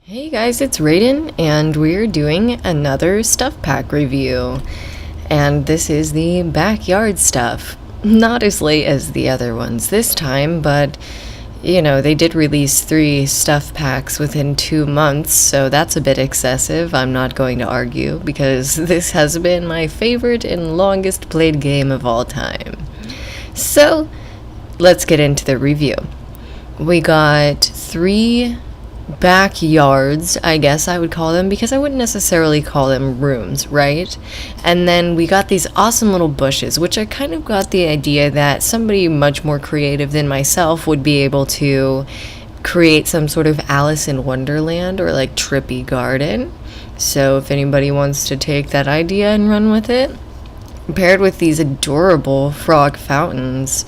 Hey guys, it's Raiden, and we're doing another stuff pack review. And this is the backyard stuff. Not as late as the other ones this time, but they did release 3 stuff packs within 2 months, so that's a bit excessive. I'm not going to argue, because this has been my favorite and longest played game of all time. So, let's get into the review. We got 3 backyards, I guess I would call them, because I wouldn't necessarily call them rooms, right? And then we got these awesome little bushes, which I kind of got the idea that somebody much more creative than myself would be able to create some sort of Alice in Wonderland or like trippy garden. So if anybody wants to take that idea and run with it, paired with these adorable frog fountains,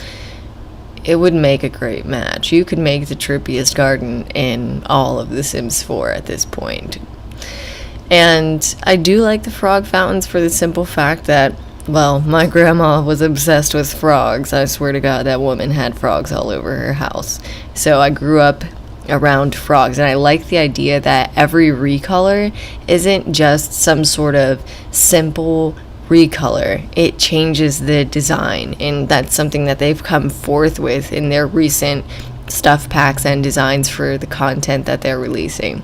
it would make a great match. You could make the trippiest garden in all of The Sims 4 at this point. And I do like the frog fountains for the simple fact that, well, my grandma was obsessed with frogs. I swear to God, that woman had frogs all over her house. So I grew up around frogs, and I like the idea that every recolor isn't just some sort of simple recolor. It changes the design, and that's something that they've come forth with in their recent stuff packs and designs for the content that they're releasing.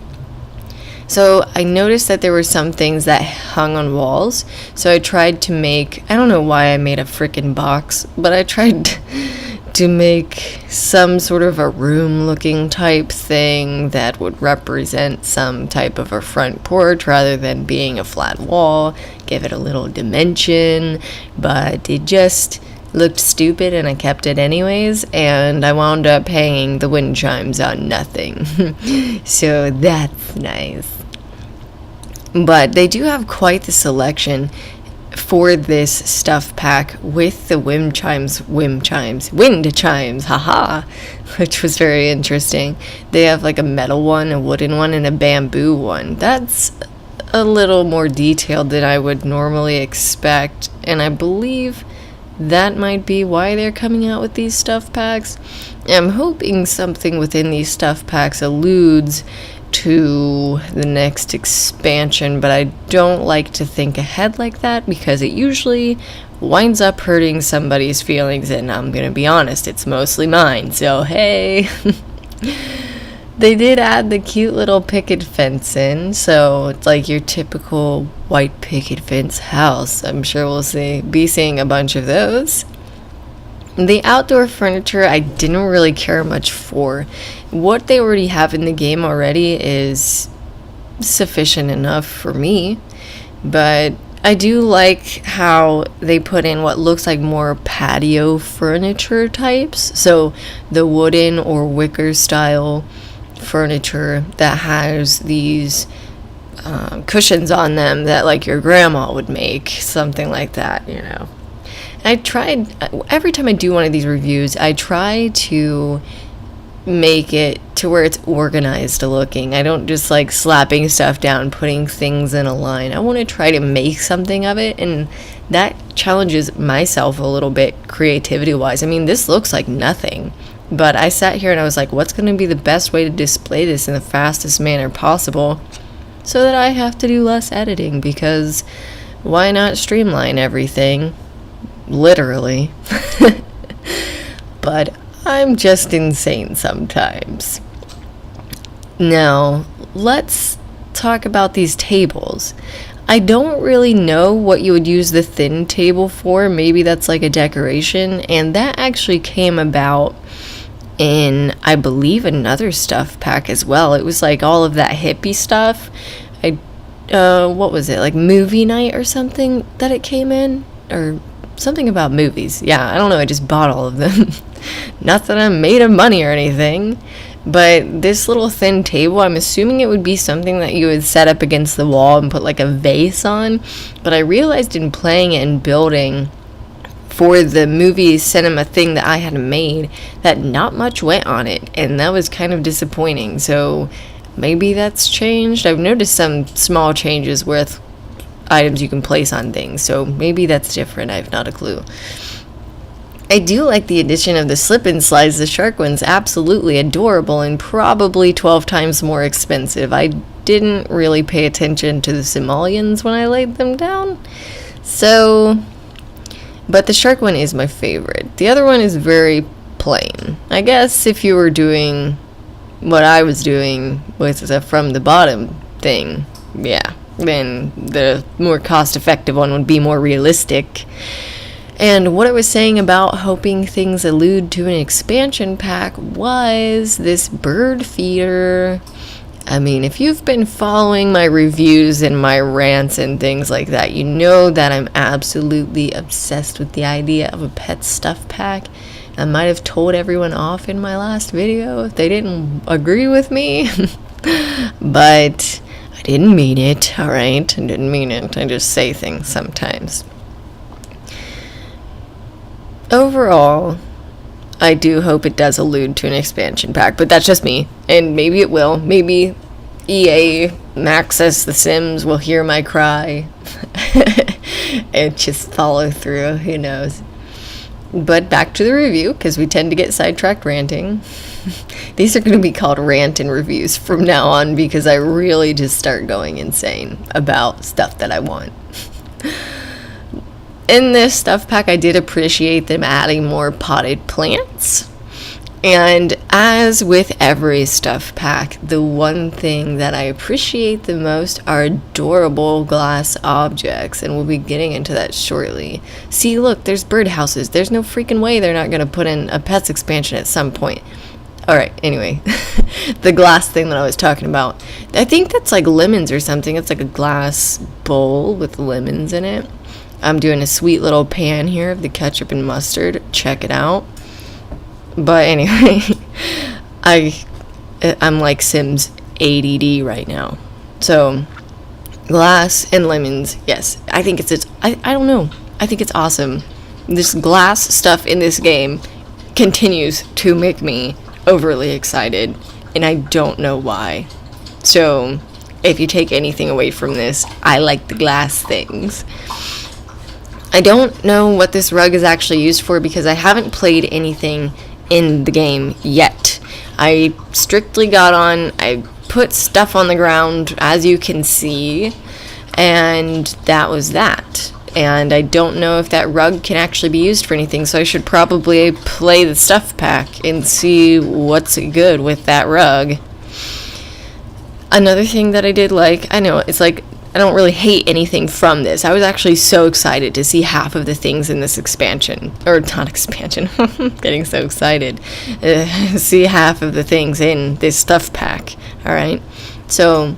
So I noticed that there were some things that hung on walls, so I tried to make, I don't know why I made a freaking box, but I tried to make some sort of a room looking type thing that would represent some type of a front porch rather than being a flat wall, give it a little dimension, but it just looked stupid and I kept it anyways, and I wound up hanging the wind chimes on nothing. So that's nice. But they do have quite the selection for this stuff pack with the wind chimes, haha, which was very interesting. They have like a metal one, a wooden one, and a bamboo one. That's a little more detailed than I would normally expect, and I believe that might be why they're coming out with these stuff packs. I'm hoping something within these stuff packs alludes to the next expansion, but I don't like to think ahead like that because it usually winds up hurting somebody's feelings, and I'm gonna be honest, it's mostly mine, so hey. They did add the cute little picket fence in, so it's like your typical white picket fence house. I'm sure we'll be seeing a bunch of those. The outdoor furniture I didn't really care much for. What they already have in the game already is sufficient enough for me, but I do like how they put in what looks like more patio furniture types. So the wooden or wicker style furniture that has these cushions on them that like your grandma would make, something like that, I tried, every time I do one of these reviews, I try to make it to where it's organized looking. I don't just like slapping stuff down, putting things in a line. I want to try to make something of it, and that challenges myself a little bit creativity wise. I mean, this looks like nothing, but I sat here and I was like, what's going to be the best way to display this in the fastest manner possible so that I have to do less editing, because why not streamline everything? Literally. But I'm just insane sometimes. Now, let's talk about these tables. I don't really know what you would use the thin table for. Maybe that's like a decoration, and that actually came about in, I believe, another stuff pack as well. It was like all of that hippie stuff. What was it, like movie night or something that it came in? Or something about movies. Yeah, I don't know, I just bought all of them. Not that I'm made of money or anything, but this little thin table, I'm assuming it would be something that you would set up against the wall and put like a vase on, but I realized in playing it and building for the movie cinema thing that I had made that not much went on it, and that was kind of disappointing. So maybe that's changed. I've noticed some small changes with items you can place on things, so maybe that's different. I have not a clue. I do like the addition of the slip and slides. The shark one's absolutely adorable and probably 12 times more expensive. I didn't really pay attention to the simoleons when I laid them down. So, but the shark one is my favorite. The other one is very plain. I guess if you were doing what I was doing with the from the bottom thing, yeah, then the more cost-effective one would be more realistic. And what I was saying about hoping things allude to an expansion pack was this bird feeder. I mean, if you've been following my reviews and my rants and things like that, you know that I'm absolutely obsessed with the idea of a pet stuff pack. I might have told everyone off in my last video if they didn't agree with me, but I didn't mean it, alright? I didn't mean it. I just say things sometimes. Overall, I do hope it does allude to an expansion pack, but that's just me, and maybe it will. Maybe EA Maxis The Sims will hear my cry and just follow through, who knows. But back to the review, because we tend to get sidetracked ranting. These are going to be called rant and reviews from now on, because I really just start going insane about stuff that I want. In this stuff pack, I did appreciate them adding more potted plants. And as with every stuff pack, the one thing that I appreciate the most are adorable glass objects. And we'll be getting into that shortly. See, look, there's birdhouses. There's no freaking way they're not going to put in a pets expansion at some point. Alright, anyway. The glass thing that I was talking about. I think that's like lemons or something. It's like a glass bowl with lemons in it. I'm doing a sweet little pan here of the ketchup and mustard. Check it out. But anyway, I'm like Sims ADD right now. So, glass and lemons, yes. I think I don't know. I think it's awesome. This glass stuff in this game continues to make me overly excited. And I don't know why. So, if you take anything away from this, I like the glass things. I don't know what this rug is actually used for because I haven't played anything in the game yet. I strictly got on, I put stuff on the ground, as you can see, and that was that. And I don't know if that rug can actually be used for anything, so I should probably play the stuff pack and see what's good with that rug. Another thing that I did like, I know, it's like, I don't really hate anything from this. I was actually so excited to see half of the things in this expansion. Or, not expansion. I'm getting so excited. See half of the things in this stuff pack. Alright? So,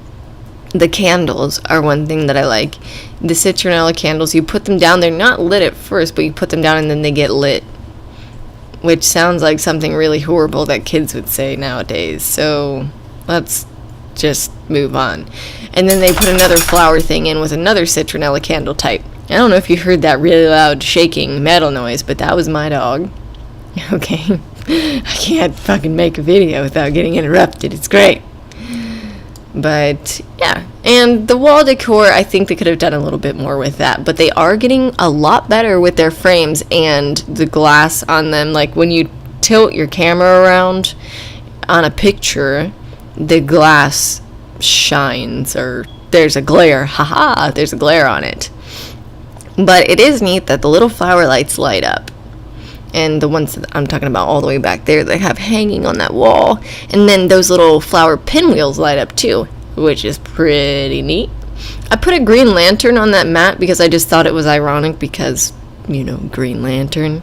the candles are one thing that I like. The citronella candles, you put them down. They're not lit at first, but you put them down and then they get lit. Which sounds like something really horrible that kids would say nowadays. So, let's just move on. And then they put another flower thing in with another citronella candle type. I don't know if you heard that really loud shaking metal noise, but that was my dog. Okay. I can't fucking make a video without getting interrupted. It's great. But, yeah. And the wall decor, I think they could have done a little bit more with that. But they are getting a lot better with their frames and the glass on them. Like, when you tilt your camera around on a picture, the glass shines, or there's a glare. Haha, there's a glare on it. But it is neat that the little flower lights light up. And the ones that I'm talking about all the way back there, they have hanging on that wall. And then those little flower pinwheels light up too, which is pretty neat. I put a green lantern on that mat because I just thought it was ironic because, you know, Green Lantern.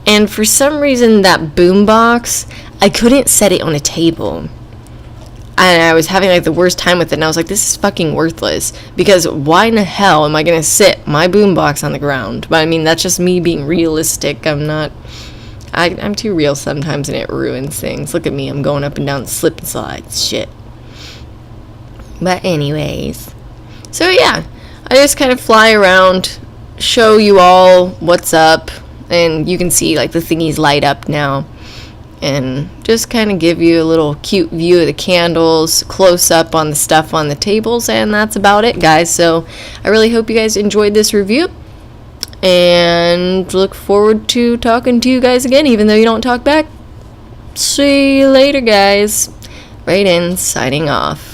And for some reason, that boombox, I couldn't set it on a table. And I was having like the worst time with it, and I was like, this is fucking worthless, because why in the hell am I gonna sit my boombox on the ground? But I mean, that's just me being realistic. I'm too real sometimes, and it ruins things. Look at me, I'm going up and down slip and slides, shit. But anyways, so yeah, I just kind of fly around, show you all what's up, and you can see like the thingies light up now. And just kind of give you a little cute view of the candles, close up on the stuff on the tables, and that's about it, guys. So I really hope you guys enjoyed this review. and look forward to talking to you guys again, even though you don't talk back. See you later, guys. Raiden signing off.